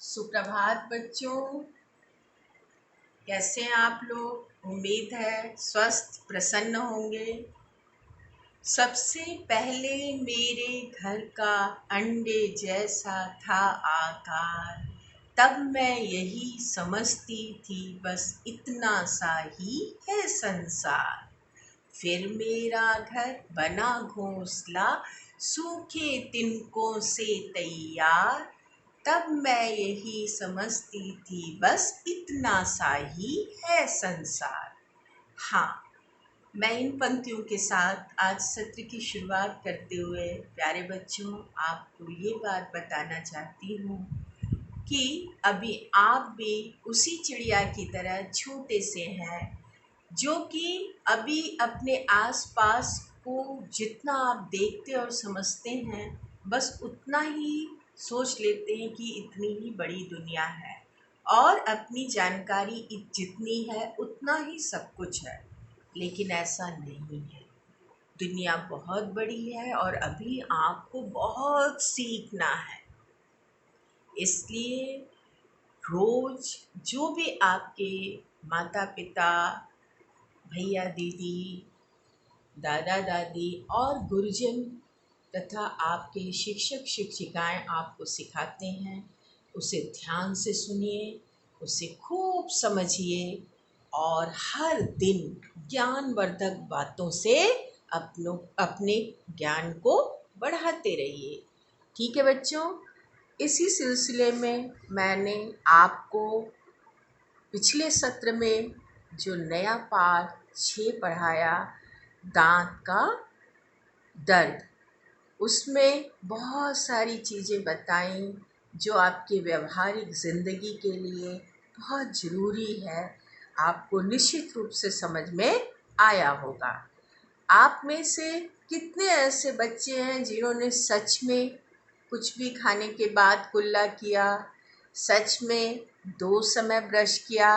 सुप्रभात बच्चों, कैसे हैं आप लोग। उम्मीद है स्वस्थ प्रसन्न होंगे। सबसे पहले मेरे घर का अंडे जैसा था आकार, तब मैं यही समझती थी बस इतना सा ही है संसार। फिर मेरा घर बना घोंसला सूखे तिनकों से तैयार, तब मैं यही समझती थी बस इतना सा ही है संसार। हाँ, मैं इन पंक्तियों के साथ आज सत्र की शुरुआत करते हुए प्यारे बच्चों आपको ये बात बताना चाहती हूँ कि अभी आप भी उसी चिड़िया की तरह छोटे से हैं जो कि अभी अपने आसपास को जितना आप देखते और समझते हैं बस उतना ही सोच लेते हैं कि इतनी ही बड़ी दुनिया है और अपनी जानकारी जितनी है उतना ही सब कुछ है। लेकिन ऐसा नहीं है, दुनिया बहुत बड़ी है और अभी आपको बहुत सीखना है। इसलिए रोज जो भी आपके माता पिता, भैया दीदी, दादा दादी और गुरुजन तथा आपके शिक्षक शिक्षिकाएं आपको सिखाते हैं, उसे ध्यान से सुनिए, उसे खूब समझिए और हर दिन ज्ञानवर्धक बातों से अपने ज्ञान को बढ़ाते रहिए। ठीक है बच्चों, इसी सिलसिले में मैंने आपको पिछले सत्र में जो नया पाठ 6 पढ़ाया, दांत का दर्द, उसमें बहुत सारी चीज़ें बताई जो आपके व्यवहारिक ज़िंदगी के लिए बहुत ज़रूरी है। आपको निश्चित रूप से समझ में आया होगा। आप में से कितने ऐसे बच्चे हैं जिन्होंने सच में कुछ भी खाने के बाद कुल्ला किया, सच में 2 समय ब्रश किया।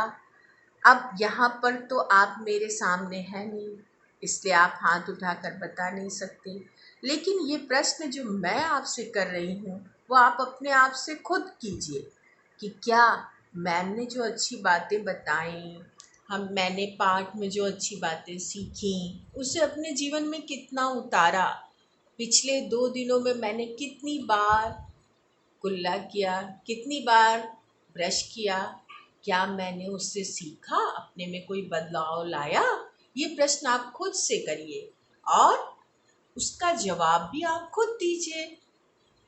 अब यहाँ पर तो आप मेरे सामने हैं नहीं, इसलिए आप हाथ उठाकर बता नहीं सकते, लेकिन ये प्रश्न जो मैं आपसे कर रही हूँ वो आप अपने आप से खुद कीजिए कि क्या मैंने जो अच्छी बातें बताई, मैंने पाठ में जो अच्छी बातें सीखी उसे अपने जीवन में कितना उतारा। पिछले 2 दिनों में मैंने कितनी बार कुल्ला किया, कितनी बार ब्रश किया, क्या मैंने उससे सीखा, अपने में कोई बदलाव लाया। ये प्रश्न आप खुद से करिए और उसका जवाब भी आप खुद दीजिए।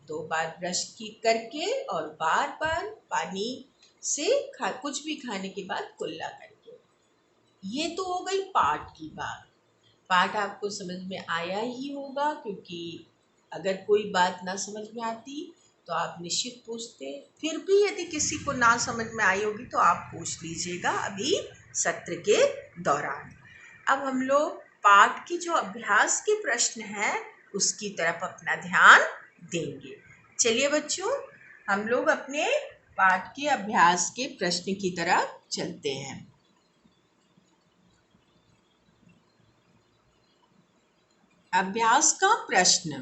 2 बार ब्रश करके और बार बार पानी से कुछ भी खाने के बाद कुल्ला करके। ये तो हो गई पाठ की बात। पाठ आपको समझ में आया ही होगा, क्योंकि अगर कोई बात ना समझ में आती तो आप निश्चित पूछते। फिर भी यदि किसी को ना समझ में आई होगी तो आप पूछ लीजिएगा अभी सत्र के दौरान। अब हम लोग पाठ की जो अभ्यास के प्रश्न हैं उसकी तरफ अपना ध्यान देंगे। चलिए बच्चों, हम लोग अपने पाठ के अभ्यास के प्रश्न की तरफ चलते हैं। अभ्यास का प्रश्न,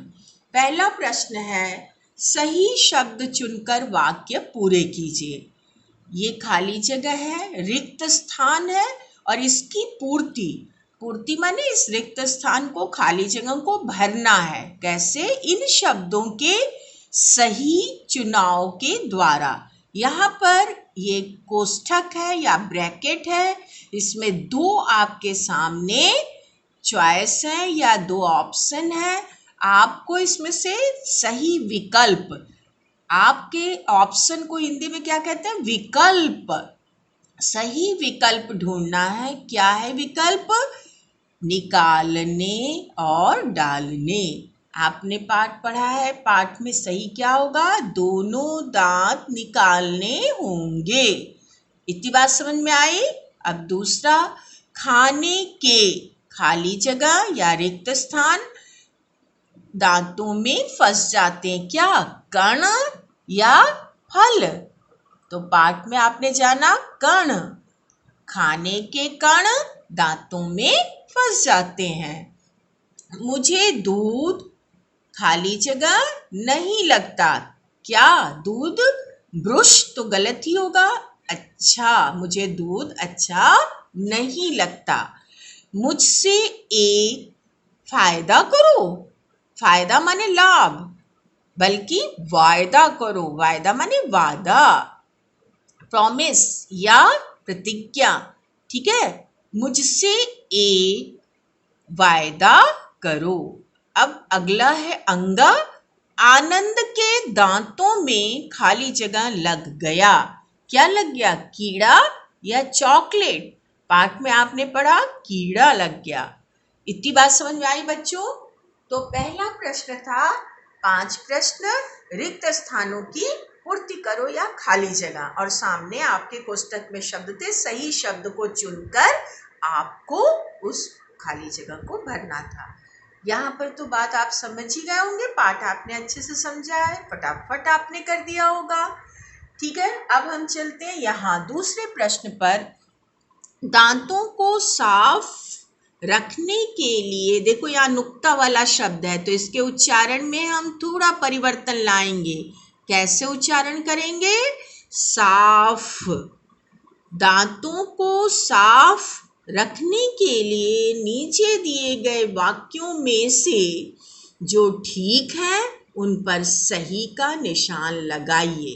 पहला प्रश्न है, सही शब्द चुनकर वाक्य पूरे कीजिए। ये खाली जगह है, रिक्त स्थान है और इसकी पूर्ति माने इस रिक्त स्थान को, खाली जगह को भरना है। कैसे? इन शब्दों के सही चुनाव के द्वारा। यहाँ पर ये कोष्ठक है या ब्रैकेट है, इसमें 2 आपके सामने चॉइस है या 2 ऑप्शन है। आपको इसमें से सही विकल्प, आपके ऑप्शन को हिंदी में क्या कहते हैं? विकल्प। सही विकल्प ढूंढना है। क्या है विकल्प? निकालने और डालने। आपने पाठ पढ़ा है, पाठ में सही क्या होगा? दोनों दांत निकालने होंगे। इतनी बात समझ में आई। अब दूसरा, खाने के, खाली जगह या रिक्त स्थान दांतों में फंस जाते हैं। क्या? कण या फल? तो पाठ में आपने जाना कण, खाने के कण दांतों में फंस जाते हैं। मुझे दूध खाली जगह नहीं लगता। क्या? दूध ब्रुश तो गलत ही होगा। अच्छा, मुझे दूध अच्छा नहीं लगता। मुझसे एक फायदा करो। फायदा माने लाभ, बल्कि वायदा करो। वायदा माने वादा, प्रॉमिस या प्रतिज्ञा। ठीक है, मुझसे एक वायदा करो। अब अगला है अंगा। आनंद के दांतों में खाली जगह लग गया। क्या लग गया? कीड़ा या चॉकलेट? पाठ में आपने पढ़ा कीड़ा लग गया। इतनी बात समझ में आई बच्चों? तो पहला प्रश्न था 5 प्रश्न रिक्त स्थानों की पूर्ति करो या खाली जगह, और सामने आपके कोष्टक में शब्द थे। सही शब्द को चुनकर आपको उस खाली जगह को भरना था। यहाँ पर तो बात आप समझ ही गए होंगे। पाठ आपने अच्छे से समझा है, फटाफट आपने कर दिया होगा। ठीक है, अब हम चलते हैं यहाँ दूसरे प्रश्न पर। दांतों को साफ रखने के लिए, देखो यहाँ नुक्ता वाला शब्द है, तो इसके उच्चारण में हम थोड़ा परिवर्तन लाएंगे। कैसे उच्चारण करेंगे? साफ। दांतों को साफ रखने के लिए नीचे दिए गए वाक्यों में से जो ठीक है उन पर सही का निशान लगाइए।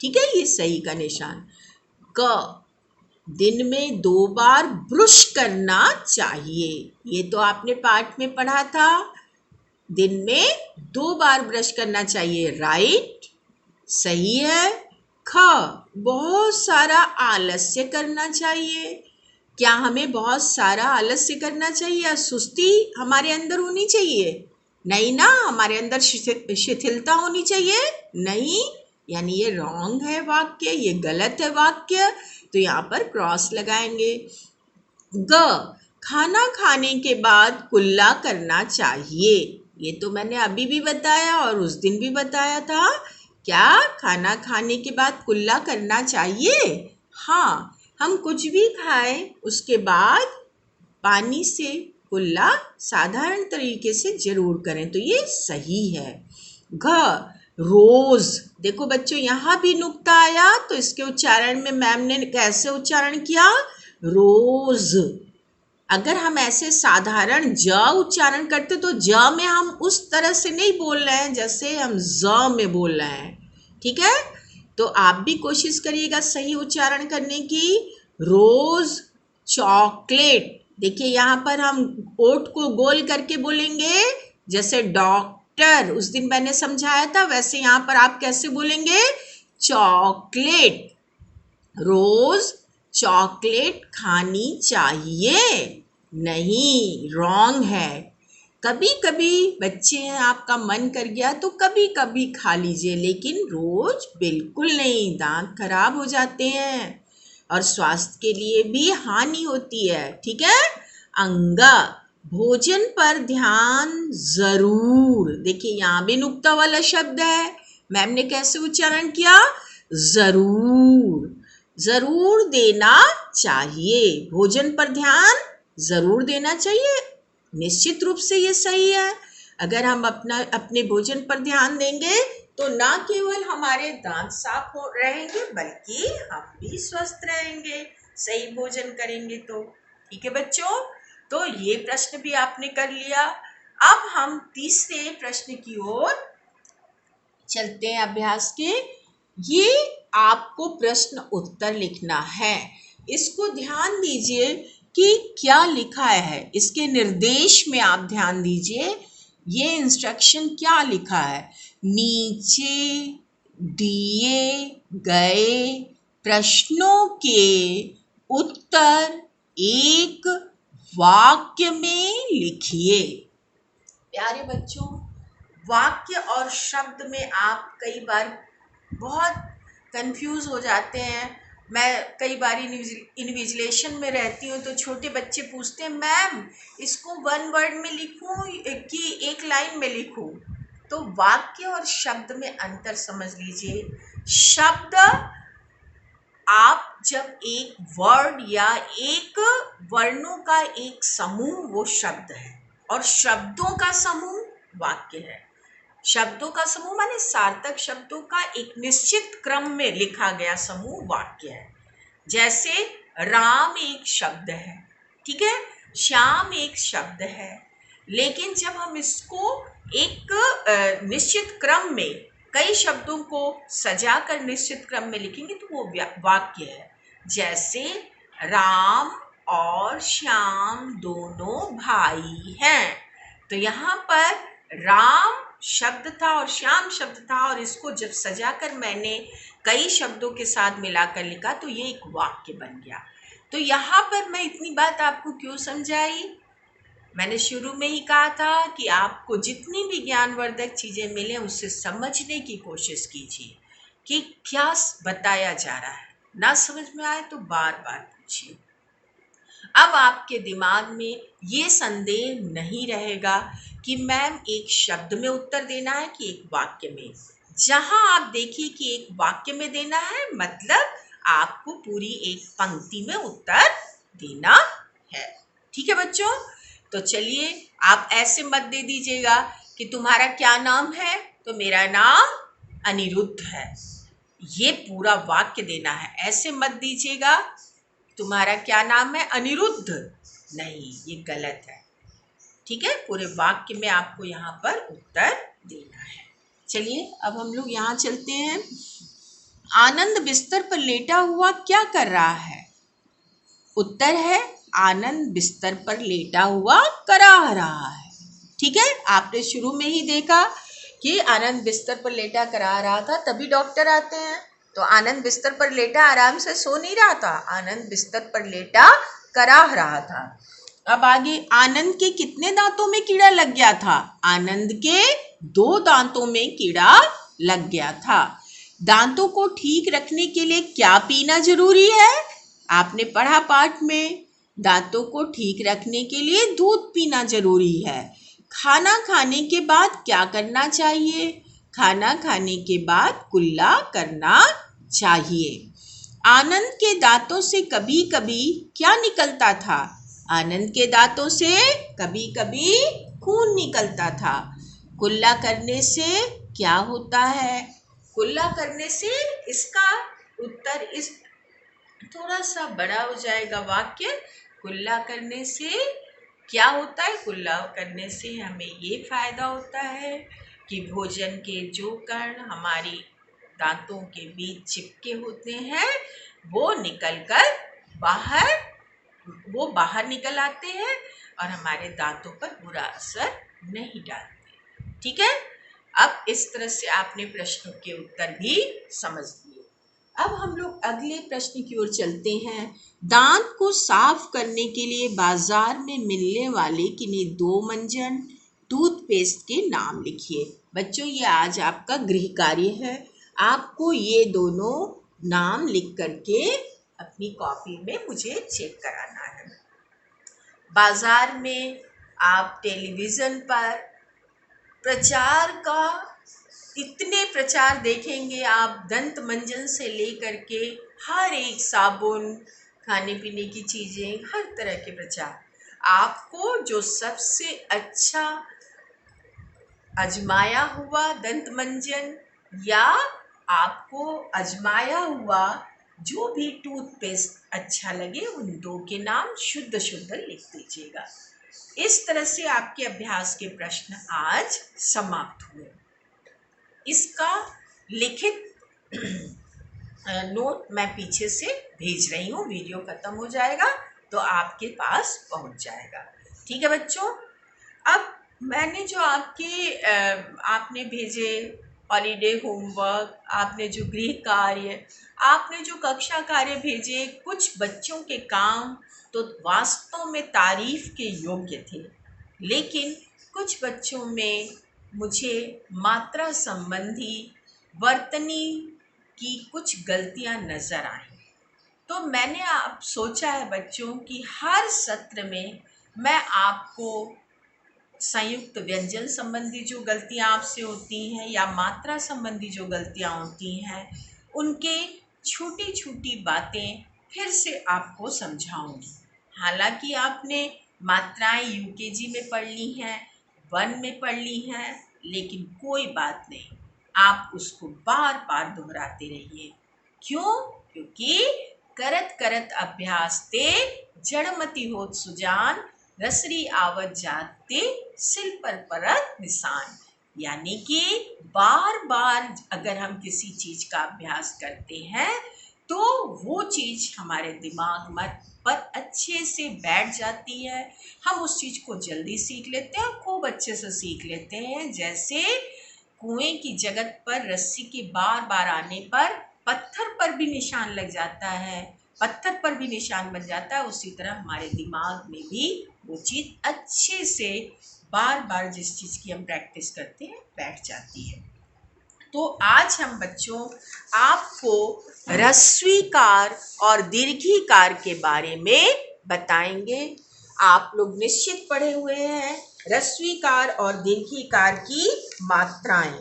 ठीक है, ये सही का निशान। क, दिन में 2 बार ब्रश करना चाहिए। ये तो आपने पाठ में पढ़ा था। दिन में 2 बार ब्रश करना चाहिए, राइट, सही है। ख, बहुत सारा आलस्य करना चाहिए। क्या हमें बहुत सारा आलस्य करना चाहिए या सुस्ती हमारे अंदर होनी चाहिए? नहीं ना, हमारे अंदर शिथिलता होनी चाहिए। नहीं, यानी ये रॉन्ग है वाक्य, ये गलत है वाक्य, तो यहाँ पर क्रॉस लगाएंगे। ग, खाना खाने के बाद कुल्ला करना चाहिए। ये तो मैंने अभी भी बताया और उस दिन भी बताया था। क्या खाना खाने के बाद कुल्ला करना चाहिए? हाँ, हम कुछ भी खाएं उसके बाद पानी से कुल्ला साधारण तरीके से जरूर करें, तो ये सही है। घ, रोज। देखो बच्चों, यहाँ भी नुक्ता आया तो इसके उच्चारण में मैम ने कैसे उच्चारण किया? रोज। अगर हम ऐसे साधारण ज उच्चारण करते तो ज में हम उस तरह से नहीं बोल रहे हैं जैसे हम ज में बोल रहे हैं। ठीक है, तो आप भी कोशिश करिएगा सही उच्चारण करने की। रोज चॉकलेट। देखिए यहाँ पर हम ओठ को गोल करके बोलेंगे जैसे डॉक्टर, उस दिन मैंने समझाया था, वैसे यहाँ पर आप कैसे बोलेंगे? चॉकलेट। रोज चॉकलेट खानी चाहिए? नहीं, रॉन्ग है। कभी कभी बच्चे हैं, आपका मन कर गया तो कभी कभी खा लीजिए, लेकिन रोज बिल्कुल नहीं। दांत खराब हो जाते हैं और स्वास्थ्य के लिए भी हानि होती है। ठीक है। अंगा, भोजन पर ध्यान जरूर। देखिए यहाँ भी नुक्ता वाला शब्द है, मैम ने कैसे उच्चारण किया? जरूर। जरूर देना चाहिए। भोजन पर ध्यान जरूर देना चाहिए, निश्चित रूप से ये सही है। अगर हम अपने भोजन पर ध्यान देंगे तो ना केवल हमारे दांत साफ हो रहेंगे बल्कि हम भी स्वस्थ रहेंगे, सही भोजन करेंगे तो। ठीक है बच्चों, तो ये प्रश्न भी आपने कर लिया। अब हम तीसरे प्रश्न की ओर चलते हैं अभ्यास के। ये आपको प्रश्न उत्तर लिखना है। इसको ध्यान दीजिए कि क्या लिखा है, इसके निर्देश में आप ध्यान दीजिए। ये इंस्ट्रक्शन क्या लिखा है? नीचे दिए गए प्रश्नों के उत्तर एक वाक्य में लिखिए। प्यारे बच्चों, वाक्य और शब्द में आप कई बार बहुत कंफ्यूज हो जाते हैं। मैं कई बार इन्विजिलेशन में रहती हूँ तो छोटे बच्चे पूछते हैं, मैम इसको 1 वर्ड में लिखूँ कि 1 लाइन में लिखूँ? तो वाक्य और शब्द में अंतर समझ लीजिए। शब्द, आप जब एक वर्ड या एक वर्णों का एक समूह वो शब्द है, और शब्दों का समूह वाक्य है। शब्दों का समूह माने सार्थक शब्दों का एक निश्चित क्रम में लिखा गया समूह वाक्य है। जैसे राम एक शब्द है, ठीक है, श्याम एक शब्द है, लेकिन जब हम इसको एक निश्चित क्रम में कई शब्दों को सजाकर निश्चित क्रम में लिखेंगे तो वो वाक्य है। जैसे राम और श्याम दोनों भाई हैं, तो यहाँ पर राम शब्द था और श्याम शब्द था, और इसको जब सजाकर मैंने कई शब्दों के साथ मिलाकर लिखा तो ये एक वाक्य बन गया। तो यहाँ पर मैं इतनी बात आपको क्यों समझाई? मैंने शुरू में ही कहा था कि आपको जितनी भी ज्ञानवर्धक चीज़ें मिलें उससे समझने की कोशिश कीजिए कि क्या बताया जा रहा है। ना समझ में आए तो बार बार पूछिए। अब आपके दिमाग में ये संदेह नहीं रहेगा कि मैम एक शब्द में उत्तर देना है कि एक वाक्य में। जहां आप देखिए कि एक वाक्य में देना है, मतलब आपको पूरी एक पंक्ति में उत्तर देना है। ठीक है बच्चों, तो चलिए आप ऐसे मत दे दीजिएगा कि तुम्हारा क्या नाम है, तो मेरा नाम अनिरुद्ध है। ये पूरा वाक्य देना है, ऐसे मत दीजिएगा तुम्हारा क्या नाम है अनिरुद्ध, नहीं, ये गलत है। ठीक है, पूरे वाक्य में आपको यहाँ पर उत्तर देना है। चलिए अब हम लोग यहाँ चलते हैं। आनंद बिस्तर पर लेटा हुआ क्या कर रहा है? उत्तर है आनंद बिस्तर पर लेटा हुआ कराह रहा है। ठीक है, आपने शुरू में ही देखा कि आनंद बिस्तर पर लेटा करा रहा था, तभी डॉक्टर आते हैं। तो आनंद बिस्तर पर लेटा आराम से सो नहीं रहा था, आनंद बिस्तर पर लेटा कराह रहा था। अब आगे, आनंद के कितने दांतों में कीड़ा लग गया था? आनंद के 2 दांतों में कीड़ा लग गया था। दांतों को ठीक रखने के लिए क्या पीना जरूरी है? आपने पढ़ा पाठ में, दांतों को ठीक रखने के लिए दूध पीना जरूरी है। खाना खाने के बाद क्या करना चाहिए? खाना खाने के बाद कुल्ला करना चाहिए। आनंद के दांतों से कभी कभी क्या निकलता था? आनंद के दांतों से कभी कभी खून निकलता था। कुल्ला करने से क्या होता है? कुल्ला करने से, इसका उत्तर इस थोड़ा सा बड़ा हो जाएगा वाक्य। कुल्ला करने से क्या होता है? कुल्ला करने से हमें ये फायदा होता है कि भोजन के जो कण हमारी दांतों के बीच चिपके होते हैं वो बाहर निकल आते हैं और हमारे दांतों पर बुरा असर नहीं डालते। ठीक है, अब इस तरह से आपने प्रश्नों के उत्तर भी समझ लिए। अब हम लोग अगले प्रश्न की ओर चलते हैं। दांत को साफ करने के लिए बाजार में मिलने वाले किन्हीं 2 मंजन टूथपेस्ट के नाम लिखिए। बच्चों, ये आज आपका गृह कार्य है। आपको ये दोनों नाम लिख करके अपनी कॉपी में मुझे चेक कराना है। बाजार में आप टेलीविज़न पर प्रचार का इतने प्रचार देखेंगे आप, दंत मंजन से लेकर के हर एक साबुन, खाने पीने की चीज़ें, हर तरह के प्रचार। आपको जो सबसे अच्छा आजमाया हुआ दंत मंजन या आपको आजमाया हुआ जो भी टूथपेस्ट अच्छा लगे, उन 2 के नाम शुद्ध शुद्ध लिख दीजिएगा। इस तरह से आपके अभ्यास के प्रश्न आज समाप्त हुए। इसका लिखित नोट मैं पीछे से भेज रही हूँ, वीडियो खत्म हो जाएगा तो आपके पास पहुँच जाएगा। ठीक है बच्चों, अब मैंने जो आपने भेजे हॉलीडे होमवर्क, आपने जो गृह कार्य, आपने जो कक्षा कार्य भेजे, कुछ बच्चों के काम तो वास्तव में तारीफ के योग्य थे, लेकिन कुछ बच्चों में मुझे मात्रा संबंधी, वर्तनी की कुछ गलतियां नज़र आईं। तो मैंने सोचा है बच्चों कि हर सत्र में मैं आपको संयुक्त व्यंजन संबंधी जो गलतियां आपसे होती हैं या मात्रा संबंधी जो गलतियां होती हैं, उनके छोटी छोटी बातें फिर से आपको समझाऊंगी। हालांकि आपने मात्राएं यूकेजी में पढ़ ली हैं, 1 में पढ़ ली हैं, लेकिन कोई बात नहीं, आप उसको बार बार दोहराते रहिए। क्यों? क्योंकि करत करत अभ्यास ते जड़मति होत सुजान, रसरी आवत जाते सिल पर परत निशान। यानी कि बार बार अगर हम किसी चीज का अभ्यास करते हैं तो वो चीज हमारे दिमाग में पर अच्छे से बैठ जाती है। हम उस चीज को जल्दी सीख लेते हैं, खूब अच्छे से सीख लेते हैं। जैसे कुएं की जगत पर रस्सी के बार बार आने पर पत्थर पर भी निशान लग जाता है, पत्थर पर भी निशान बन जाता है, उसी तरह हमारे दिमाग में भी वो चीज अच्छे से बार बार जिस चीज की हम प्रैक्टिस करते हैं बैठ जाती है। तो आज हम बच्चों आपको ह्रस्वीकार और दीर्घीकार के बारे में बताएंगे। आप लोग निश्चित पढ़े हुए हैं ह्रस्वीकार और दीर्घीकार की मात्राएं।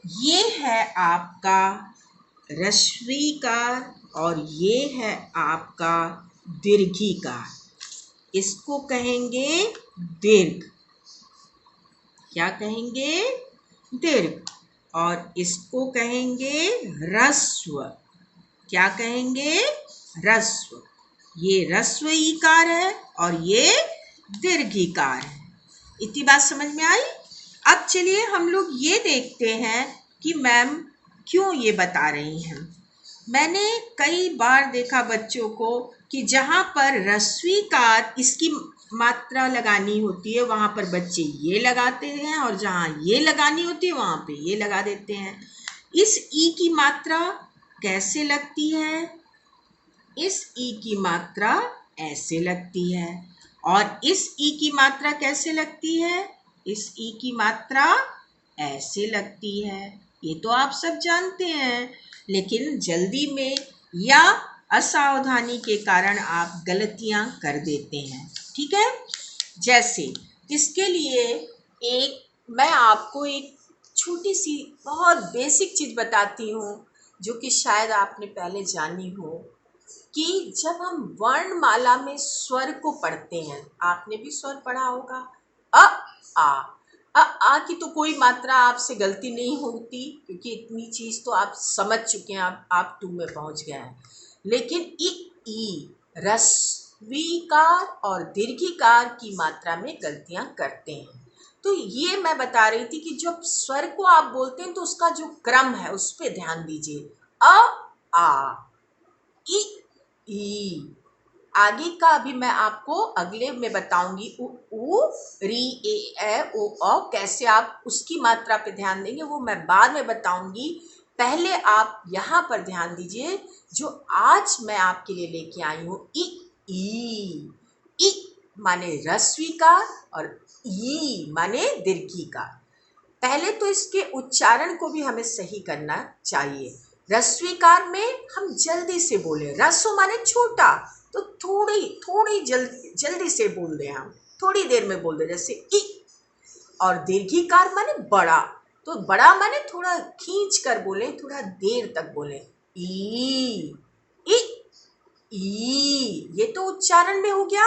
ये है आपका ह्रस्वीकार और ये है आपका दीर्घीकार। इसको कहेंगे दीर्घ। क्या कहेंगे? दीर्घ। और इसको कहेंगे ह्रस्व। क्या कहेंगे? ह्रस्व। ये ह्रस्व ईकार है और ये दीर्घिकार है। इतनी बात समझ में आई? अब चलिए हम लोग ये देखते हैं कि मैम क्यों ये बता रही हैं। मैंने कई बार देखा बच्चों को कि जहाँ पर ह्रस्वीकार इसकी मात्रा लगानी होती है वहाँ पर बच्चे ये लगाते हैं और जहाँ ये लगानी होती है वहाँ पे ये लगा देते हैं। इस ई की मात्रा कैसे लगती है? इस ई की मात्रा ऐसे लगती है। और इस ई की मात्रा कैसे लगती है? इस ई की मात्रा ऐसे लगती है। ये तो आप सब जानते हैं, लेकिन जल्दी में या असावधानी के कारण आप गलतियां कर देते हैं। ठीक है? जैसे इसके लिए एक मैं आपको एक छोटी सी बहुत बेसिक चीज बताती हूँ जो कि शायद आपने पहले जानी हो, कि जब हम वर्णमाला में स्वर को पढ़ते हैं, आपने भी स्वर पढ़ा होगा, अ आ आ की तो कोई मात्रा आपसे गलती नहीं होती क्योंकि इतनी चीज तो आप समझ चुके हैं, आप 2 में पहुंच गए हैं। लेकिन ई ह्रस्वीकार और दीर्घिकार की मात्रा में गलतियां करते हैं। तो ये मैं बता रही थी कि जब स्वर को आप बोलते हैं तो उसका जो क्रम है उस पर ध्यान दीजिए। अ आ ई ई। आगे का अभी मैं आपको अगले में बताऊंगी। उ ऊ री ए ओ कैसे आप उसकी मात्रा पे ध्यान देंगे वो मैं बाद में बताऊंगी। पहले आप यहाँ पर ध्यान दीजिए जो आज मैं आपके लिए लेके आई हूँ। ई माने ह्रस्वीकार और ई माने दीर्घिकार। पहले तो इसके उच्चारण को भी हमें सही करना चाहिए। ह्रस्वीकार में हम जल्दी से बोले, ह्रस्व माने छोटा, तो थोड़ी जल्दी से बोल दें, हम थोड़ी देर में बोल दें, जैसे ई। और दीर्घिकार माने बड़ा, तो बड़ा माने थोड़ा खींच कर बोले, थोड़ा देर तक बोले। ई ई ई। ये तो उच्चारण में हो गया।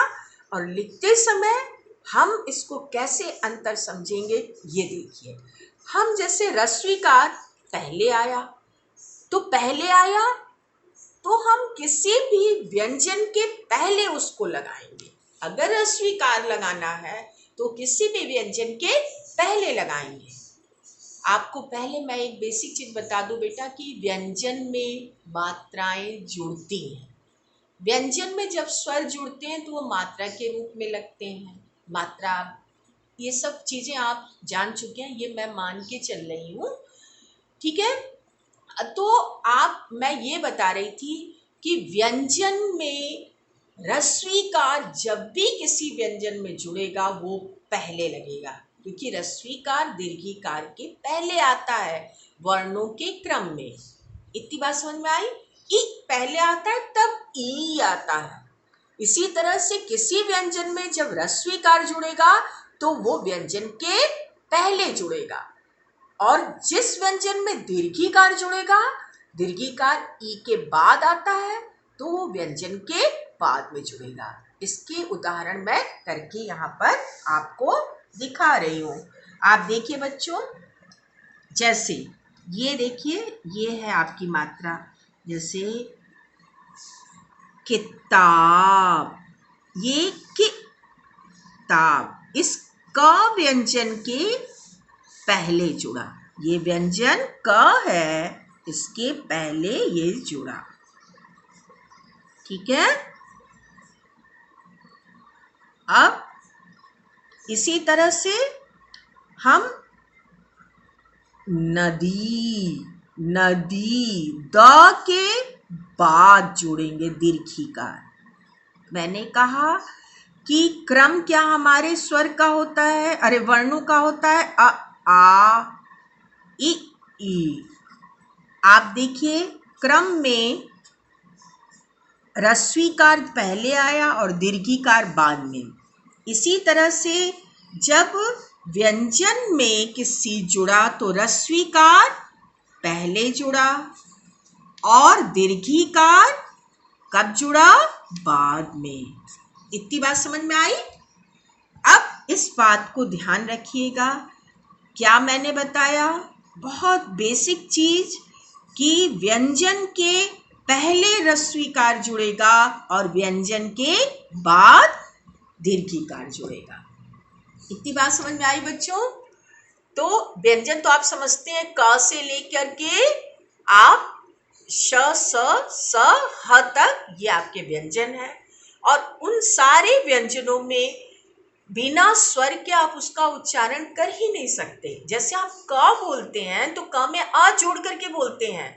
और लिखते समय हम इसको कैसे अंतर समझेंगे ये देखिए। हम जैसे ह्रस्वीकार पहले आया तो हम किसी भी व्यंजन के पहले उसको लगाएंगे। अगर ह्रस्वीकार लगाना है तो किसी भी व्यंजन के पहले लगाएंगे। आपको पहले मैं एक बेसिक चीज बता दूं बेटा कि व्यंजन में मात्राएं जुड़ती हैं। व्यंजन में जब स्वर जुड़ते हैं तो वो मात्रा के रूप में लगते हैं। मात्रा, ये सब चीजें आप जान चुके हैं, ये मैं मान के चल रही हूँ। ठीक है? तो मैं ये बता रही थी कि व्यंजन में ह्रस्वीकार जब भी किसी व्यंजन में जुड़ेगा वो पहले लगेगा, क्योंकि ह्रस्वीकार दीर्घिकार के पहले आता है वर्णों के क्रम में। इतनी बात समझ में आई? ई पहले आता है तब ई आता है। इसी तरह से किसी व्यंजन में जब ह्रस्वीकार जुड़ेगा तो वो व्यंजन के पहले जुड़ेगा, और जिस व्यंजन में दीर्घिकार जुड़ेगा, दीर्घिकार ई के बाद आता है, तो वो व्यंजन के बाद में जुड़ेगा। इसके उदाहरण मैं करके यहाँ पर आपको दिखा रही हूँ। आप देखिए बच्चों, जैसे ये देखिए, ये है आपकी मात्रा, जैसे किताब, ये किताब, इस क व्यंजन के पहले जुड़ा, ये व्यंजन क है, इसके पहले ये जुड़ा। ठीक है। अब इसी तरह से हम नदी, नदी द के बाद जोड़ेंगे दीर्घिकार। मैंने कहा कि क्रम क्या हमारे स्वर का होता है, अरे वर्णों का होता है, अ आ इ ई। आप देखिए क्रम में ह्रस्वीकार पहले आया और दीर्घिकार बाद में। इसी तरह से जब व्यंजन में किसी जुड़ा तो ह्रस्वीकार पहले जुड़ा और दीर्घिकार कब जुड़ा, बाद में। इतनी बात समझ में आई। अब इस बात को ध्यान रखिएगा, क्या मैंने बताया, बहुत बेसिक चीज, कि व्यंजन के पहले ह्रस्वीकार जुड़ेगा और व्यंजन के बाद दीर्घिकार जुड़ेगा। इतनी बात समझ में आई बच्चों। तो व्यंजन तो आप समझते हैं, क से लेकर के आप श स ह तक, ये आपके व्यंजन है। और उन सारे व्यंजनों में बिना स्वर के आप उसका उच्चारण कर ही नहीं सकते। जैसे आप क बोलते हैं तो क में अ जोड़ करके बोलते हैं,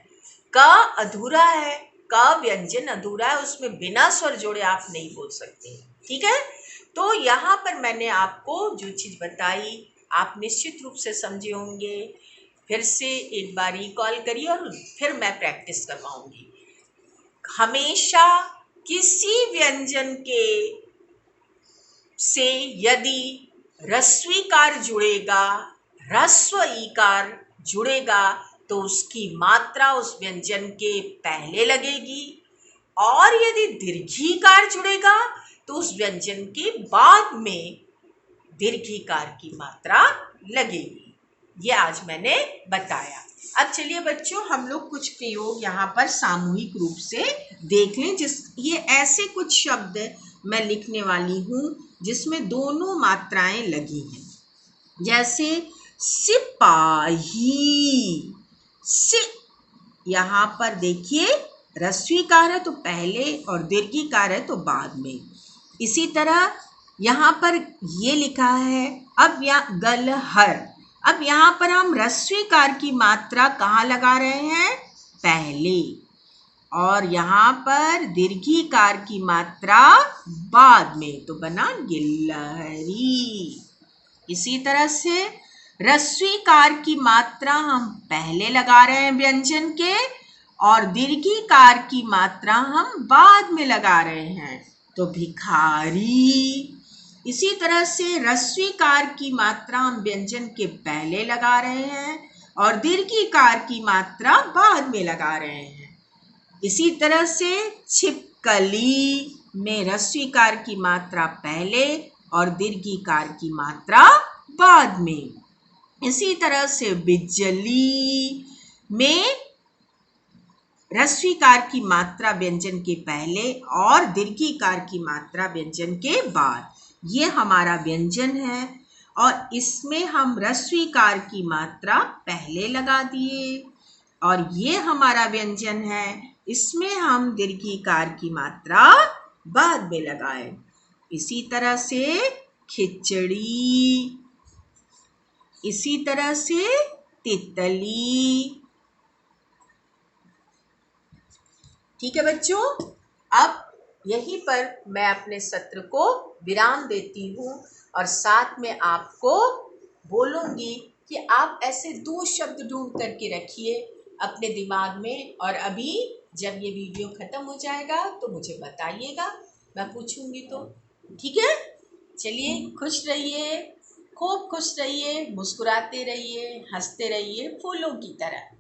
क अधूरा है, क व्यंजन अधूरा है, उसमें बिना स्वर जोड़े आप नहीं बोल सकते। ठीक है। तो यहाँ पर मैंने आपको जो चीज बताई आप निश्चित रूप से समझे होंगे। फिर से एक बार रिकॉल करिए और फिर मैं प्रैक्टिस करवाऊंगी। हमेशा किसी व्यंजन के से यदि ह्रस्वीकार जुड़ेगा, ह्रस्व ईकार जुड़ेगा, तो उसकी मात्रा उस व्यंजन के पहले लगेगी, और यदि दीर्घीकार जुड़ेगा तो उस व्यंजन के बाद में दीर्घीकार की मात्रा लगेगी। ये आज मैंने बताया। अब चलिए बच्चों, हम लोग कुछ प्रयोग यहाँ पर सामूहिक रूप से देख लें। ये ऐसे कुछ शब्द मैं लिखने वाली हूँ जिसमें दोनों मात्राएं लगी हैं। जैसे सिपाही, सि, यहाँ पर देखिए ह्रस्वीकार है तो पहले और दीर्घिकार है तो बाद में। इसी तरह यहाँ पर ये लिखा है, अब यहाँ गलहर, अब यहाँ पर हम ह्रस्वीकार की मात्रा कहाँ लगा रहे हैं, पहले, और यहाँ पर दीर्घिकार की मात्रा बाद में, तो बना गिलहरी। इसी तरह से ह्रस्वीकार की मात्रा हम पहले लगा रहे हैं व्यंजन के, और दीर्घिकार की मात्रा हम बाद में लगा रहे हैं, तो भिखारी। इसी तरह से ह्रस्वीकार की मात्रा हम व्यंजन के पहले लगा रहे हैं और दीर्घिकार की मात्रा बाद में लगा रहे हैं। इसी तरह से छिपकली में ह्रस्वीकार की मात्रा पहले और दीर्घिकार की मात्रा बाद में। इसी तरह से बिजली में ह्रस्वीकार की मात्रा व्यंजन के पहले और दीर्घिकार की मात्रा व्यंजन के बाद। ये हमारा व्यंजन है और इसमें हम ह्रस्वीकार की मात्रा पहले लगा दिए, और ये हमारा व्यंजन है, इसमें हम दीर्घिकार की मात्रा बाद में लगाए। इसी तरह से खिचड़ी, इसी तरह से तितली। ठीक है बच्चों, अब यहीं पर मैं अपने सत्र को विराम देती हूँ और साथ में आपको बोलूँगी कि आप ऐसे 2 शब्द ढूंढ करके रखिए अपने दिमाग में, और अभी जब ये वीडियो ख़त्म हो जाएगा तो मुझे बताइएगा, मैं पूछूंगी तो। ठीक है। चलिए, खुश रहिए, खूब खुश रहिए, मुस्कुराते रहिए, हंसते रहिए फूलों की तरह।